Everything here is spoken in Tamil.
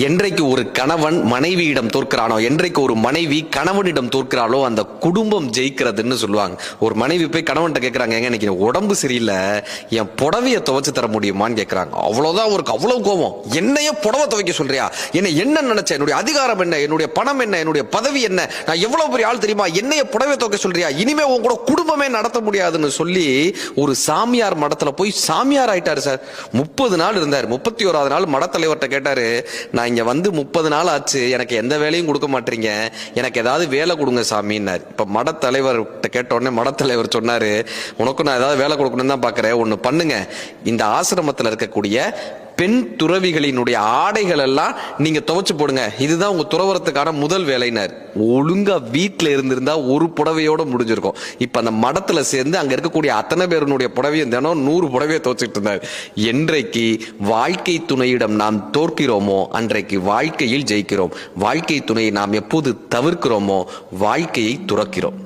என்றைக்கு ஒரு கணவன் மனைவியிடம் தோற்கிறானோ, என்றைக்கு ஒரு மனைவி கணவனிடம் தோற்கிறாளோ அந்த குடும்பம் ஜெயிக்கிறதுன்னு சொல்லுவாங்க. ஒரு மனைவி போய் கணவன்கிட்ட கேட்கறாங்க, எங்க இன்னைக்கு உடம்பு சரியில்லை, என் புடவைய துவைச்சு தர முடியுமான்னு கேட்கறாங்க. அவ்வளவுதான், அவருக்கு அவ்வளவு கோபம். என்னைய புடவை துவைக்க சொல்றியா? என்ன நினைச்ச? என்னுடைய அதிகாரம் என்ன? என்னுடைய பணம் என்ன? என்னுடைய பதவி என்ன? நான் எவ்வளவு பெரிய ஆள் தெரியுமா? என்னைய புடவை துவைக்க சொல்றியா? இனிமே உங்க கூட குடும்பமே நடத்த முடியாதுன்னு சொல்லி ஒரு சாமியார் மடத்துல போய் சாமியார் ஆயிட்டாரு சார். 30 நாள் இருந்தார். 31வது நாள் மடத்தலைவர்கிட்ட கேட்டாரு, நான் இங்க வந்து 30 நாள் ஆச்சு, எனக்கு எந்த வேலையும் கொடுக்க மாட்டீங்க, எனக்கு ஏதாவது வேலை கொடுங்க சாமின்னாரு. இப்ப மடத்தலைவர்கிட்ட கேட்ட உடனே மடத்தலைவர் சொன்னாரு, உனக்கு நான் ஏதாவது வேலை கொடுக்கணும்னு தான் பாக்குறேன், ஒண்ணு பண்ணுங்க, இந்த ஆசிரமத்தில் இருக்கக்கூடிய பெண் துறவிகளினுடைய ஆடைகள் எல்லாம் நீங்க துவைச்சு போடுங்க, இதுதான் உங்க துறவரத்துக்கான முதல் வேலைனார். ஒழுங்கா வீட்டுல இருந்திருந்தா ஒரு புடவையோட முடிஞ்சிருக்கும். இப்ப அந்த மடத்துல சேர்ந்து அங்க இருக்கக்கூடிய அத்தனை பேருடைய புடவையும் தினம் 100 புடவையை துவைச்சிட்டு இருந்தார். என்றைக்கு வாழ்க்கை துணையிடம் நாம் தோற்கிறோமோ அன்றைக்கு வாழ்க்கையில் ஜெயிக்கிறோம். வாழ்க்கை துணையை நாம் எப்போது தவிர்க்கிறோமோ வாழ்க்கையை துறக்கிறோம்.